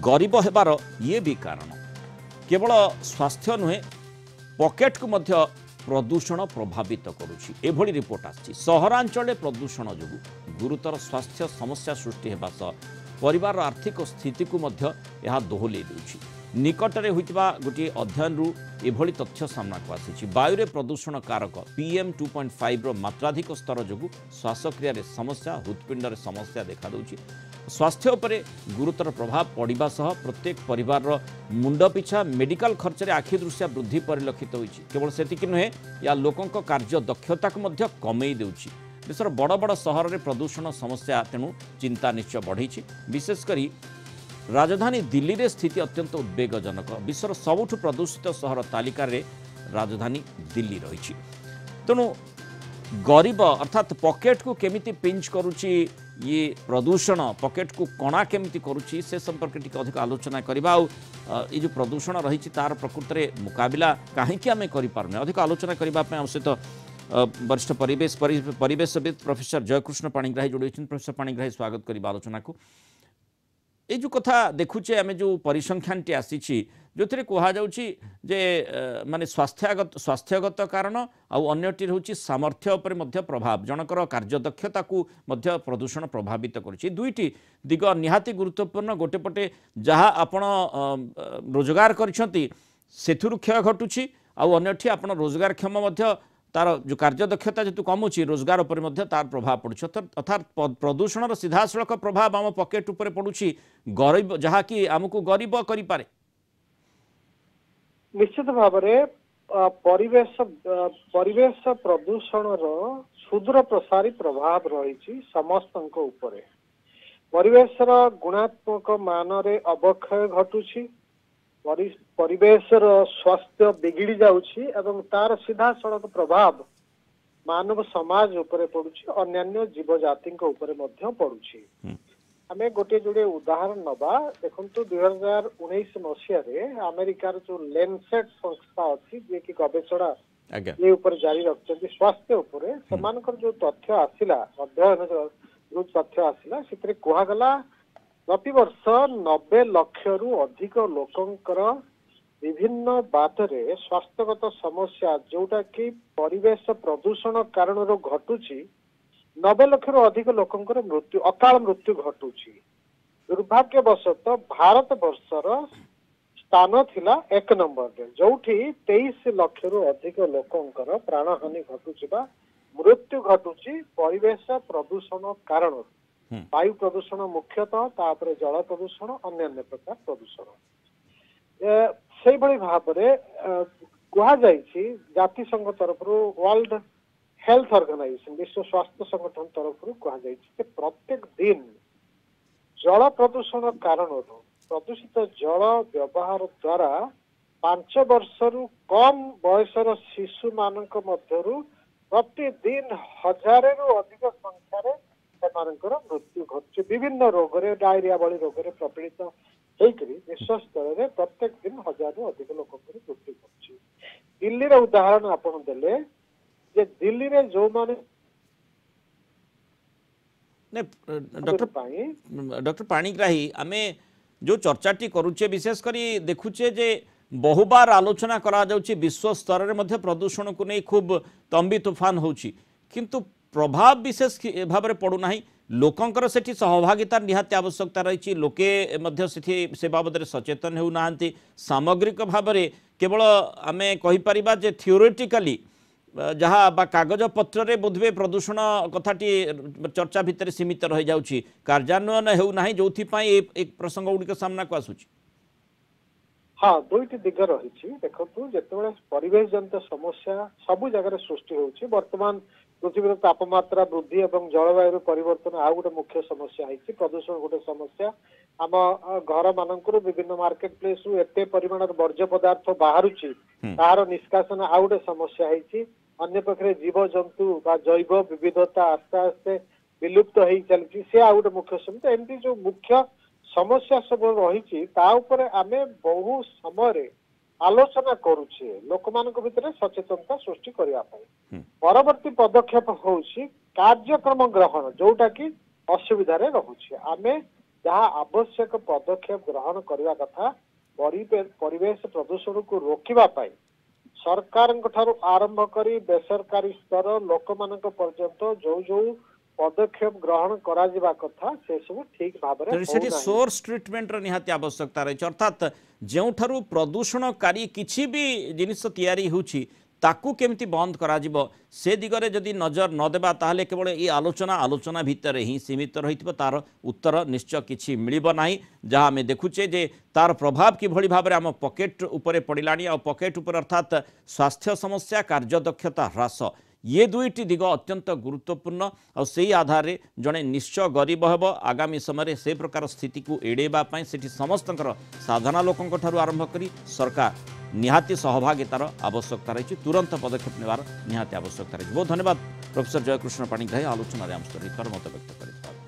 गरीब हेबार ये भी कारण केवल स्वास्थ्य नुहे पॉकेट को मध्य प्रदूषण प्रभावित करुछि एभली रिपोर्ट आछि सहरांचल प्रदूषण जोगु गुरुतर स्वास्थ्य समस्या सृष्टि हेबा सह परिवार आर्थिक स्थिति को मध्य यह दोहलै देउछि निकटरे होइतिबा गोटे अध्ययन रु एभली तथ्य सामना को आछि वायु रे प्रदूषण कारक PM 2.5 रो मात्राधिक स्तर जोगु श्वासक्रिया रे समस्या हृदपिंड रे समस्या देखा दउछि स्वास्थ्य उपरे गुरुतर प्रभाव पड़िबा सह प्रत्येक परिवार रो मुंड पिछा मेडिकल खर्च रे आखि दृश्य वृद्धि परिलक्षित होइछि केवल सेतिकि नुहे या लोकंक कार्य दक्षता को मध्य कमई देउछि देशर बड़ बड़ सहर रे प्रदूषण समस्या तेणु चिंता निश्चय बढ़ी विशेषकर राजधानी दिल्ली रे स्थिति अत्यंत उद्वेगजनक विश्वर सबुठ प्रदूषित सहर तालिका रे राजधानी दिल्ली रही तेणु गरीब अर्थात पॉकेट को केमिति पिंच करुची ये प्रदूषण पॉकेट को कणा केमिति करुची से संपर्क टिके अधिक आलोचना करबा ये जो प्रदूषण रही तार प्रकृत रे मुकाबला काहेकि आमे करि पारने अधिक आलोचना करबा पे सहित वरिष्ठ परिवेशविद प्रोफेसर जयकृष्ण पाणिग्राही जोड़ी प्रोफेसर पाणिग्राही स्वागत करबा आलोचना को ये जो कथा देखुचे आम जो परिसंख्यान टी आसी जो कह जे माने स्वास्थ्यगत कारण आन्यटी हूँ सामर्थ्य उपर मध्य प्रभाव जनकर कार्यदक्षता को मध्य प्रदूषण प्रभावित करुच्ची दुईटी दिग निहाती गुरुत्वपूर्ण गोटे पटे जहाँ आपण रोजगार करिसेंती सेथुरु क्षय घटुची अन्यठी आपण रोजगारक्षम मध्य तार जो कार्यदक्षता जो कमुची रोजगार उपर मध्य तार प्रभाव पड़ुछि अर्थात प्रदूषण सीधासलख प्रभाव आम पॉकेट उपर पड़ुछि गरीब जहाँकि आमको गरीब करि पारे निश्चित भाव परिवेश प्रदूषण सुदूर प्रसारी प्रभाव रही समस्त उपरे परिवेश गुणात्मक मान रे अवक्षय घटुछि परिवेश स्वास्थ्य बिगिड़ी जाउछि एवं तार सीधा सड़क प्रभाव मानव समाज उपरे पड़ुछि अन्यान्य जीव जाति उपरे मध्य पड़ुछि आमे गोटे जोड़े उदाहरण नबा देखंतु 2019 मसिया रे अमेरिकार जो लेंसेट संस्था अछि जे कि गवेषणा ये ऊपर जारी रखछथि स्वास्थ्य उपरे समानकर जो तथ्य आसिला अध्ययन जो तथ्य आसिला सितरे कोहा गला प्रतिवर्ष 90 लाख रु अधिक लोकंकर विभिन्न बाटरे स्वास्थ्यगत समस्या जोटा कि परिवेश प्रदूषण कारण घटुची 90 लाख रु अधिक लोकंकर मृत्यु अकाल मृत्यु घटुची दुर्भाग्यवशतः भारत वर्षर स्थान थिला 1 नंबर रे जोठी 23 लाख रु अधिक लोकंकर प्राणहानि घटुची बा मृत्यु घटुची परिवेश प्रदूषण कारण वायु प्रदूषण मुख्यतः तापर जल प्रदूषण अन्य प्रकार प्रदूषण से भाव में कहुई जातिसंघ तरफ वर्ल्ड हेल्थ ऑर्गेनाइजेशन विश्व स्वास्थ्य संगठन तरफ कहुई प्रत्येक दिन जल प्रदूषण कारण प्रदूषित जल व्यवहार द्वारा 5 वर्ष रु कम बयसर शिशु मानक मध्यरु प्रतिदिन 1000 रु अधिक संख्यार मृत्यु घटुचे विभिन्न रोग डायरिया भली रोग प्रपीड़ित होकर विश्व स्तर में प्रत्येक दिन 1000 रु अधिक लोक मृत्यु घटुचे दिल्ली रे उदाहरण आपण देले जे दिल्ली रे जो माने डॉक्टर पाणिग्राही आमे जो चर्चाटी करुचे विशेष करी देखुचे जे बहुबार आलोचना करा जाउची विश्व स्तर में मध्य प्रदूषण को नहीं खूब तंबी तूफान होउची किंतु प्रभाव विशेष भाव में पड़ूना लोकंकर सेठी सहभागिता निहाती आवश्यकता रही लोके मध्य से बाबद सचेतन होना सामग्रिक भाव में केवल आमे कहि परिबा जे थियोरेटिकली जहाँ बा कागज पत्र रे बोधवे प्रदूषण कथाटी चर्चा भितर सीमित रही जाउची कार्यान्वयन होना जो एक प्रसंग गुड़िक सामना को आसुची हाँ दुईटी दिग रही देखु जिते परिवेश जनित समस्या सबु जगह सृष्टि होची वर्तमान पृथ्वी तापमात्रा वृद्धि और जलवायु परिवर्तन आउ गोटे मुख्य समस्या है प्रदूषण गोटे समस्या आम घर मानक विभिन्न मार्केट प्लेस रु एते परिमाण वर्ज्य पदार्थ बाहरुची तार निष्कासन आउ गोटे समस्या है अन्य पक्षे जीव जंतु बा जैव विविधता आस्ते आस्ते विलुप्त हो चलती से आउ गोटे मुख्य समस्या एमती जो मुख्य समस्या सब रही आमे बहु समय आलोचना करुचे लोक मानक भितर सचेतनता सृष्टि करने परवर्ती पदक्षेप हूँ कार्यक्रम ग्रहण जोटा कि असुविधा रहुचे आमे जहाँ आवश्यक पदक्षेप ग्रहण करने कथा परिवेश प्रदूषण को रोकवा सरकार आरंभ करी बेसरकारी स्तर लोक मान पर्यंत जो जो पदक्षेप ग्रहण करा कथा से सब ठीक भाव से सोर्स ट्रिटमेंट निहाती आवश्यकता रही अर्थात जो प्रदूषणकारी किसी भी जिनिस तैयारी होउछि ताकू केमती बंद करा जिवो से दिगरे जदि नजर न देबा ताहले केवल ये आलोचना भितर ही सीमित रही तार उत्तर निश्चय किछि मिलिबो नाही जहाँ आम देखुचे जे तार प्रभाव किभଳି भाबरे आम पॉकेट उपरे पड़िलानी आ पॉकेट उपर अर्थात स्वास्थ्य समस्या कार्यदक्षता ह्रास ये दुईटी दिग अत्यंत गुरुत्वपूर्ण और से आधार रे जड़े निश्चय गरीब हेब आगामी समय से प्रकार स्थिति को एड़ेबाई से समस्त साधारण लोकों ठारू आरंभ करी सरकार निहाती सहभागितार आवश्यकता रही तुरंत पदक्षेप नेबार निहाती आवश्यकता रही बहुत धन्यवाद प्रोफेसर जयकृष्ण पाणिग्राही आलोचना आम सहित मत व्यक्त कर।